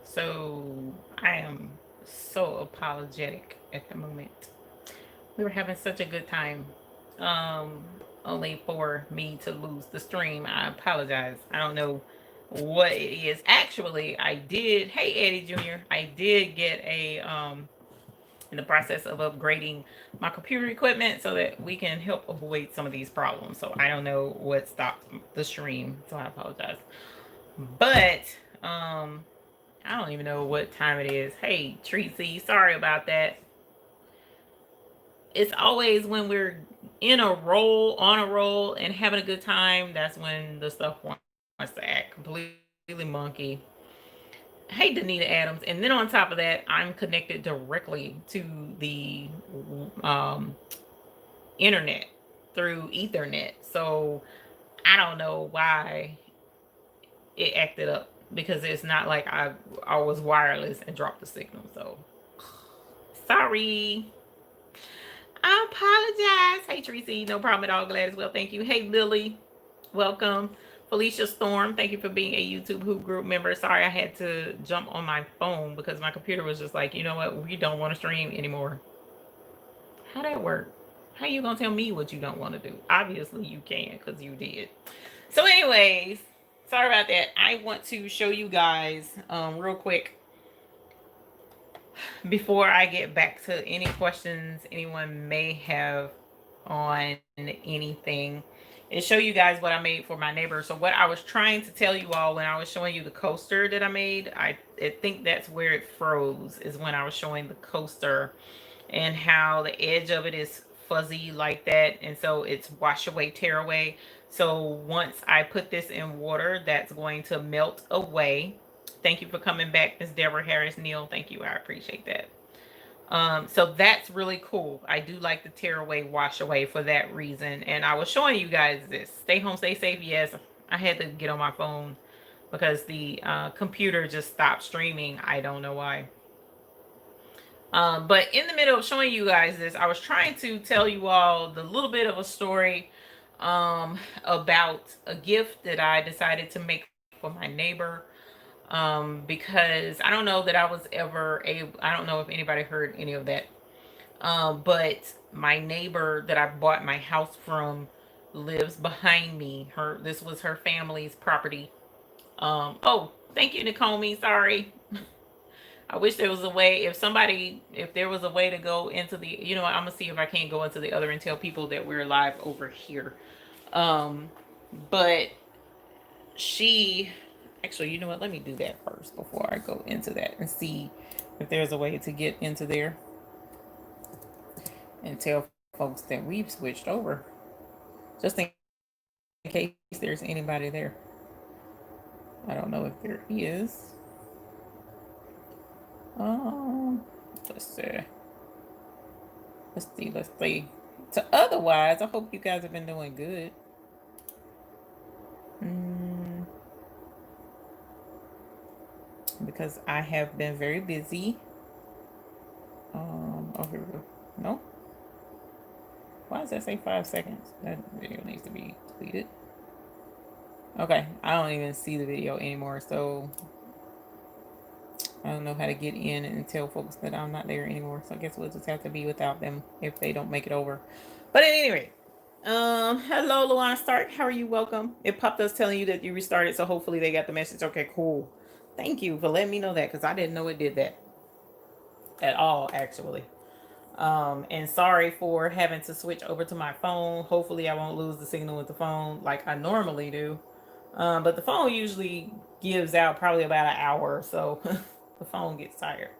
So I am so apologetic at the moment. We were having such a good time. Um, Only for me to lose the stream. I apologize. I don't know what it is. Actually, I did. Hey, Eddie Jr. I did get a in the process of upgrading my computer equipment so that we can help avoid some of these problems. So I don't know what stopped the stream. So I apologize. But um I don't even know what time it is. Hey, Treacy, sorry about that. It's always when we're in a roll, on a roll, and having a good time, that's when the stuff wants to act completely monkey. Hey, Danita Adams. And then on top of that, I'm connected directly to the um, internet through Ethernet. So I don't know why it acted up because it's not like I was wireless and dropped the signal. So sorry. I apologize. Hey, Tracy, no problem at all. Glad as well. Thank you. Hey, Lily, welcome. Felicia Storm, thank you for being a YouTube Hoop Group member. Sorry I had to jump on my phone because my computer was just like, you know what, we don't want to stream anymore. How that work? How you gonna tell me what you don't want to do? Obviously you can because you did. So, anyways, sorry about that. I want to show you guys real quick before I get back to any questions anyone may have on anything and show you guys what I made for my neighbor. So what I was trying to tell you all when I was showing you the coaster that I made, I think that's where it froze, is when I was showing the coaster and how the edge of it is fuzzy like that, and so it's wash away, tear away. So once I put this in water, that's going to melt away. Thank you for coming back, Miss Deborah Harris Neal. Thank you, I appreciate that. So that's really cool. I do like the tear away, wash away for that reason. And I was showing you guys this. Stay home, stay safe. Yes, I had to get on my phone because the computer just stopped streaming. I don't know why. But in the middle of showing you guys this, I was trying to tell you all the little bit of a story about a gift that I decided to make for my neighbor. Because I don't know that I was ever able, I don't know if anybody heard any of that. But my neighbor that I bought my house from lives behind me. This was her family's property. Oh, thank you, Nakomi. Sorry. I wish there was a way, if there was a way to go into the, I'm gonna see if I can't go into the other and tell people that we're live over here. Um, but she, actually, you know what? Let me do that first before I go into that and see if there's a way to get into there and tell folks that we've switched over, just in case there's anybody there. I don't know if there is. Let's see. Let's see. To otherwise, I hope you guys have been doing good. Mm, because I have been very busy. Oh, here we go. No. Why does that say 5 seconds? That video needs to be deleted. Okay, I don't even see the video anymore, so I don't know how to get in and tell folks that I'm not there anymore. So I guess we'll just have to be without them if they don't make it over. But at any rate, hello, Luana Stark. How are you? Welcome. It popped us telling you that you restarted, so hopefully they got the message. Okay, cool. Thank you for letting me know that because I didn't know it did that at all, actually. And sorry for having to switch over to my phone. Hopefully, I won't lose the signal with the phone like I normally do. But the phone usually gives out probably about an hour or so. The phone gets tired.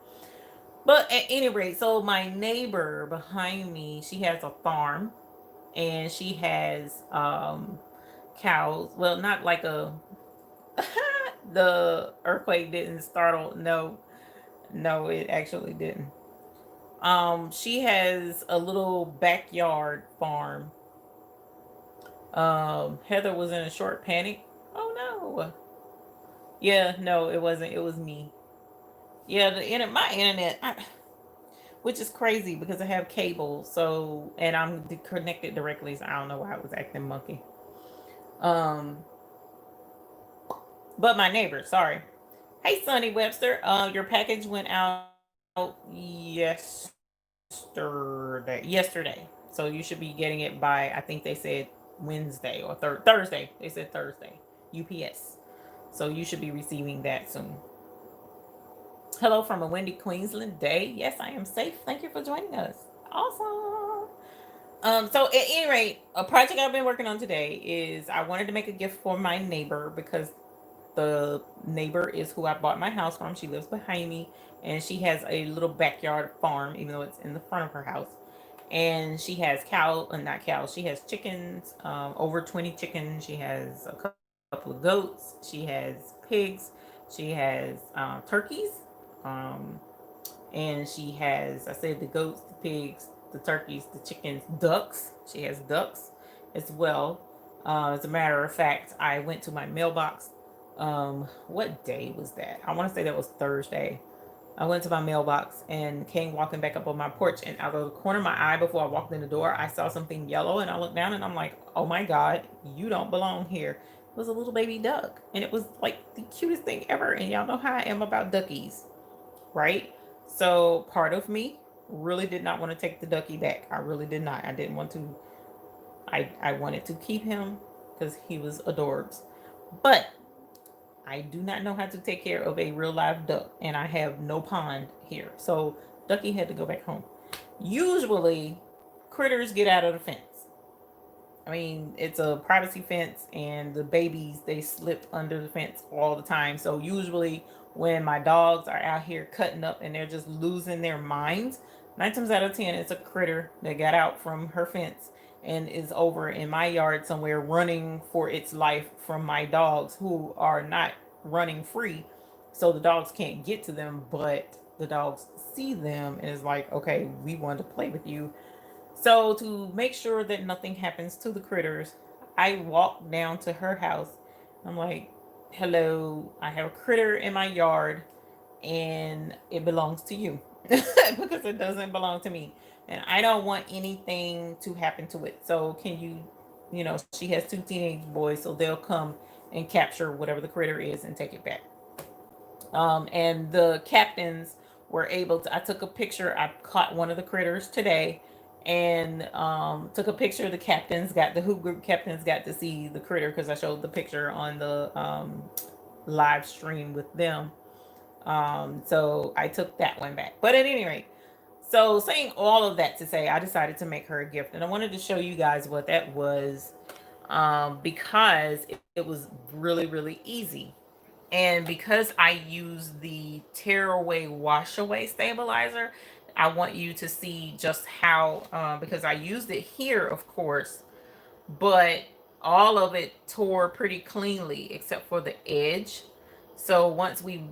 But at any rate, so my neighbor behind me, she has a farm and she has cows. Well, not like a the earthquake didn't startle. No, no, it actually didn't. She has a little backyard farm. Heather was in a short panic. Oh no. Yeah, no, it wasn't. It was me. Yeah, my internet, which is crazy because I have cable, so and I'm connected directly, so I don't know why it was acting monkey. Um, but my neighbor, sorry. Hey, Sonny Webster. Your package went out yesterday. So you should be getting it by, I think they said Wednesday or Thursday. They said Thursday. UPS. So you should be receiving that soon. Hello from a windy Queensland day. Yes, I am safe. Thank you for joining us. Awesome. So at any rate, a project I've been working on today is I wanted to make a gift for my neighbor because the neighbor is who I bought my house from. She lives behind me, and she has a little backyard farm, even though it's in the front of her house. And she has not cows. She has chickens, over 20 chickens. She has a couple of goats. She has pigs. She has turkeys. Um, and she has, I said, the goats, the pigs, the turkeys, the chickens, ducks. She has ducks as well. As a matter of fact, I went to my mailbox. What day was that? I want to say that was Thursday. I went to my mailbox and came walking back up on my porch, and out of the corner of my eye before I walked in the door, I saw something yellow, and I looked down and I'm like, oh my God, you don't belong here. It was a little baby duck, and it was like the cutest thing ever. And y'all know how I am about duckies, right? So part of me really did not want to take the ducky back. I really did not. I didn't want to. I wanted to keep him because he was adorbs. But I do not know how to take care of a real live duck, and I have no pond here. So Ducky had to go back home. Usually, critters get out of the fence. I mean, it's a privacy fence, and the babies they slip under the fence all the time. So usually, when my dogs are out here cutting up and they're just losing their minds, 9 times out of 10, it's a critter that got out from her fence and is over in my yard somewhere running for its life from my dogs who are not running free. So the dogs can't get to them, but the dogs see them and is like, okay, we want to play with you. So to make sure that nothing happens to the critters, I walk down to her house. I'm like, hello, I have a critter in my yard and it belongs to you because it doesn't belong to me. And I don't want anything to happen to it. So can you, she has 2 teenage boys, so they'll come and capture whatever the critter is and take it back. And the captains were able to. I took a picture. I caught one of the critters today, and took a picture. The captains got the hoop group captains got to see the critter because I showed the picture on the live stream with them. So I took that one back. But at any rate, so saying all of that to say, I decided to make her a gift, and I wanted to show you guys what that was, because it was really really easy. And because I use the Tearaway wash away stabilizer, I want you to see just how, because I used it here, of course, but all of it tore pretty cleanly except for the edge. So once we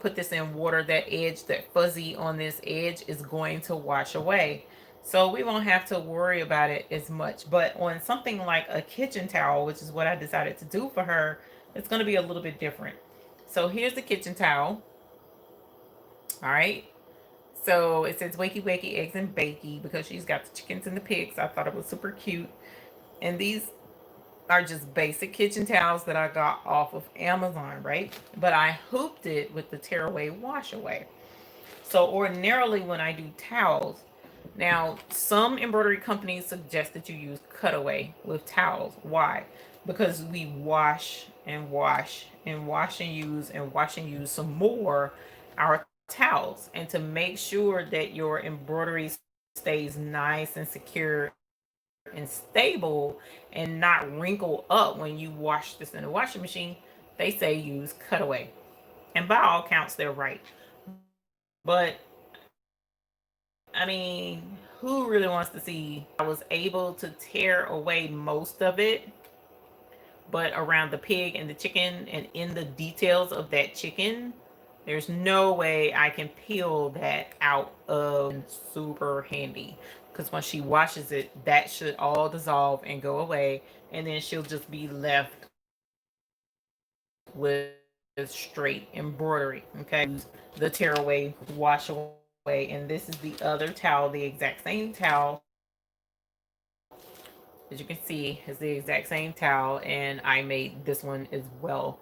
put this in water, that edge, that fuzzy on this edge is going to wash away. So we won't have to worry about it as much. But on something like a kitchen towel, which is what I decided to do for her, it's going to be a little bit different. So here's the kitchen towel. All right. So it says wakey wakey eggs and bakey because she's got the chickens and the pigs. I thought it was super cute. And these are just basic kitchen towels that I got off of Amazon, right? But I hooped it with the Tearaway wash away. So ordinarily when I do towels, now some embroidery companies suggest that you use cutaway with towels. Why? Because we wash and wash and wash and wash and use some more our towels. And to make sure that your embroidery stays nice and secure and stable and not wrinkle up when you wash this in the washing machine, they say use cutaway. And by all counts, they're right. But I mean, who really wants to see? I was able to tear away most of it, but around the pig and the chicken and in the details of that chicken, there's no way I can peel that out of super handy. Because when she washes it, that should all dissolve and go away. And then she'll just be left with straight embroidery. Okay. The Tearaway wash away. And this is the other towel, the exact same towel. As you can see, is the exact same towel. And I made this one as well.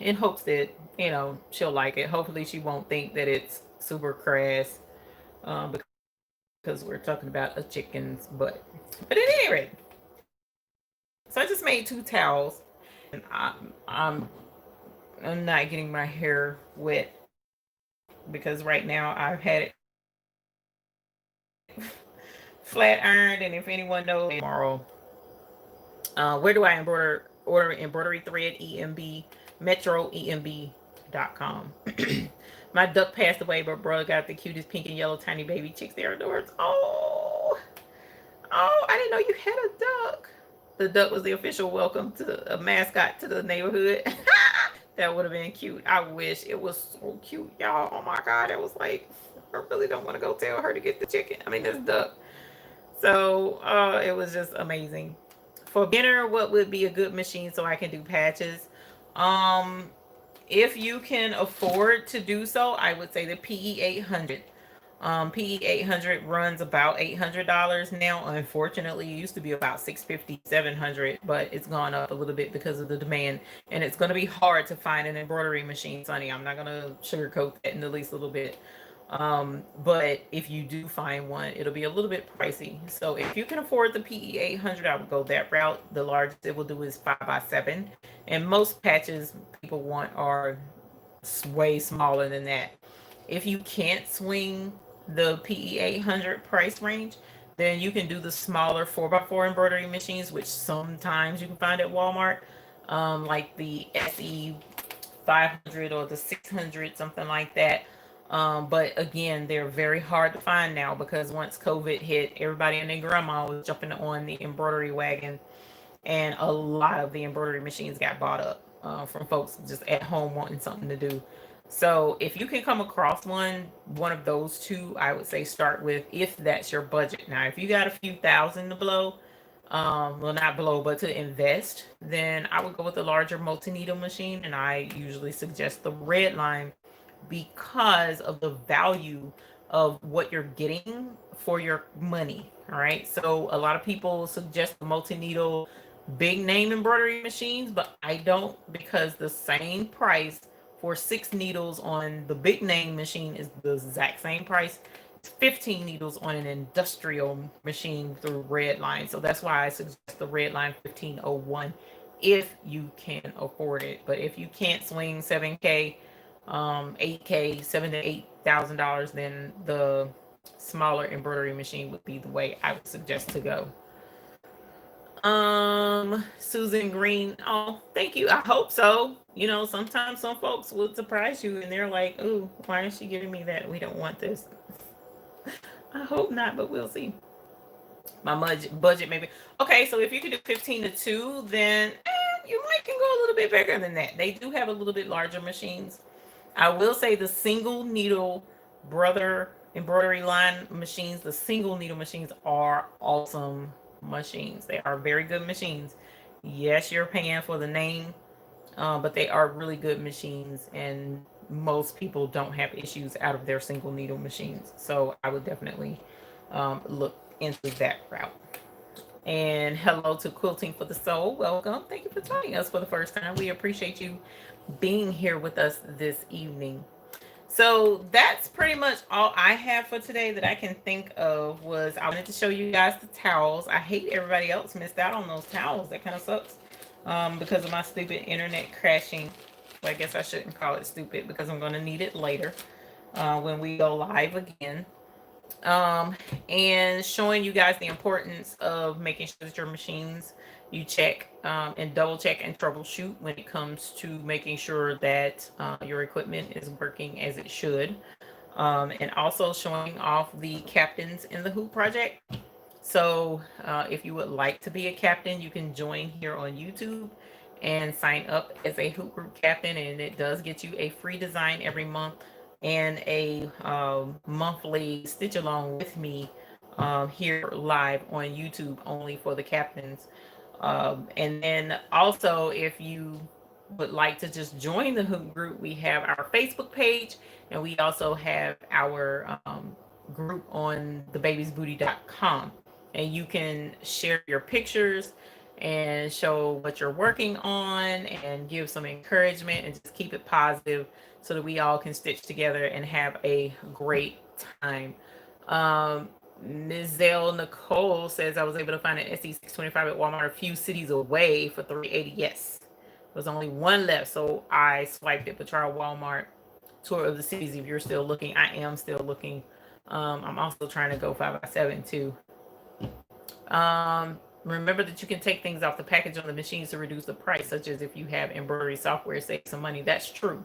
in hopes that, she'll like it. Hopefully she won't think that it's super crass, because we're talking about a chicken's butt. But at any rate, so I just made 2 towels, and I'm not getting my hair wet because right now I've had it flat ironed, and if anyone knows, tomorrow. Where do I order embroidery thread? EMB.com. My duck passed away, but brother got the cutest pink and yellow tiny baby chicks. They're adorable. Oh, I didn't know you had a duck. The duck was the official welcome to a mascot to the neighborhood. That would have been cute. I wish it was so cute, y'all. Oh my god, it was like, I really don't want to go tell her to get the chicken. I mean, this duck. So it was just amazing. For beginner, what would be a good machine so I can do patches? Um, if you can afford to do so, I would say the PE 800. PE 800 runs about $800 now. Unfortunately, it used to be about 650, 700, but it's gone up a little bit because of the demand. And it's going to be hard to find an embroidery machine, Sonny. I'm not going to sugarcoat that in the least little bit. But if you do find one, it'll be a little bit pricey. So if you can afford the PE 800, I would go that route. The largest it will do is 5x7, and most patches people want are way smaller than that. If you can't swing the PE 800 price range, then you can do the smaller 4x4 embroidery machines, which sometimes you can find at Walmart, like the SE 500 or the 600, something like that. But again, they're very hard to find now because once COVID hit, everybody and their grandma was jumping on the embroidery wagon, and a lot of the embroidery machines got bought up from folks just at home wanting something to do. So if you can come across one of those two, I would say start with, if that's your budget. Now, if you got a few thousand to blow, well, not blow, but to invest, then I would go with the larger multi needle machine, and I usually suggest the red line because of the value of what you're getting for your money. All right. So a lot of people suggest the multi needle big name embroidery machines, but I don't, because the same price for 6 needles on the big name machine is the exact same price. It's 15 needles on an industrial machine through Redline. So that's why I suggest the Redline 1501 if you can afford it. But if you can't swing 7K, 8K, $7,000 to $8,000, then the smaller embroidery machine would be the way I would suggest to go. Susan Green. Oh, thank you. I hope so. Sometimes some folks would surprise you and they're like, "Ooh, why is she giving me that? We don't want this." I hope not, but we'll see. My budget maybe. Okay, so if you could do 15 to 2, then you might can go a little bit bigger than that. They do have a little bit larger machines. I will say the single needle brother embroidery line machines, the single needle machines are awesome machines. They are very good machines. Yes, you're paying for the name, but they are really good machines, and most people don't have issues out of their single needle machines. So I would definitely look into that route. And hello to Quilting for the Soul. Welcome. Thank you for joining us for the first time. We appreciate you being here with us this evening. So that's pretty much all I have for today that I can think of. Was I wanted to show you guys the towels. I hate everybody else missed out on those towels. That kind of sucks because of my stupid internet crashing. Well, I guess I shouldn't call it stupid because I'm going to need it later when we go live again. And showing you guys the importance of making sure that your machines, you check and double check and troubleshoot when it comes to making sure that your equipment is working as it should. And also showing off the captains in the Hoop project. So if you would like to be a captain, you can join here on YouTube and sign up as a Hoop Group captain, and it does get you a free design every month and a monthly stitch along with me here live on YouTube only for the captains. And then also, if you would like to just join the Hoop Group, we have our Facebook page, and we also have our group on thebabiesbooty.com. And you can share your pictures and show what you're working on and give some encouragement and just keep it positive so that we all can stitch together and have a great time. Um, Ms. Zell Nicole says, I was able to find an SE625 at Walmart a few cities away for $380. Yes, there was only one left, so I swiped it. But try Walmart tour of the cities if you're still looking. I am still looking. I'm also trying to go 5x7 too. Remember that you can take things off the package on the machines to reduce the price, such as if you have embroidery software, save some money. That's true.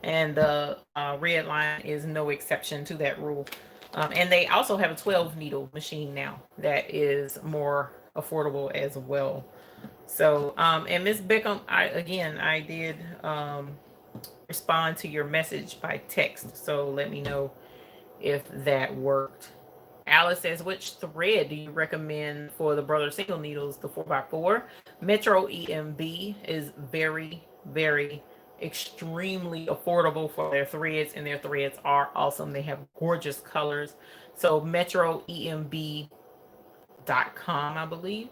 And the red line is no exception to that rule. And they also have a 12 needle machine now that is more affordable as well. So, and Miss Beckham, I did respond to your message by text. So let me know if that worked. Alice says, which thread do you recommend for the brother single needles, the 4x4? Metro EMB is very, very, extremely affordable for their threads, and their threads are awesome. They have gorgeous colors. So metroemb.com, I believe.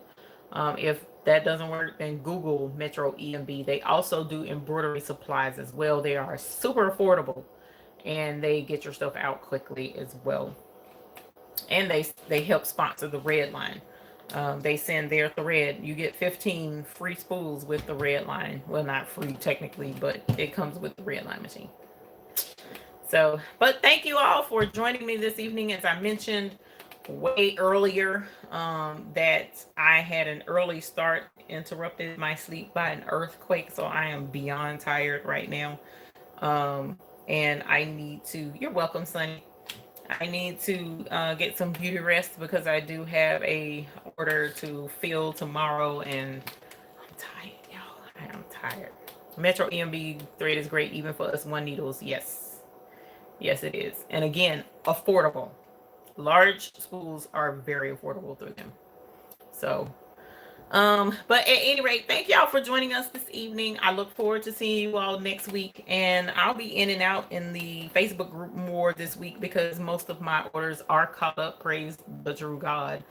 If that doesn't work, then Google Metro EMB. They also do embroidery supplies as well. They are super affordable, and they get your stuff out quickly as well. And they help sponsor the red line. They send their thread. You get 15 free spools with the red line. Well, not free technically, but it comes with the red line machine. So, but thank you all for joining me this evening. As I mentioned way earlier, that I had an early start, interrupted my sleep by an earthquake. So I am beyond tired right now. And I need to, you're welcome, Sonny. I need to get some beauty rest because I do have a order to fill tomorrow, and I'm tired, y'all. I am tired. Metro EMB thread is great even for us one needles. Yes. Yes, it is. And again, affordable. Large schools are very affordable through them. So, but at any rate, thank y'all for joining us this evening. I look forward to seeing you all next week, and I'll be in and out in the Facebook group more this week because most of my orders are caught up. Praise the true God.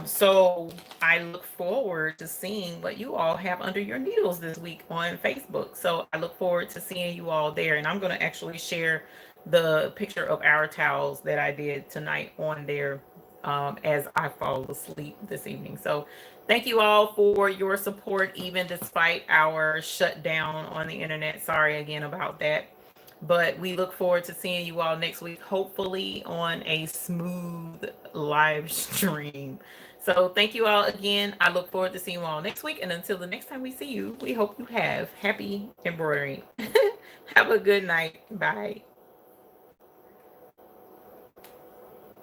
So I look forward to seeing what you all have under your needles this week on Facebook. So I look forward to seeing you all there, and I'm going to actually share the picture of our towels that I did tonight on there as I fall asleep this evening. So thank you all for your support, even despite our shutdown on the internet. Sorry again about that. But we look forward to seeing you all next week, hopefully on a smooth live stream. So thank you all again. I look forward to seeing you all next week. And until the next time we see you, we hope you have happy embroidery. Have a good night. Bye.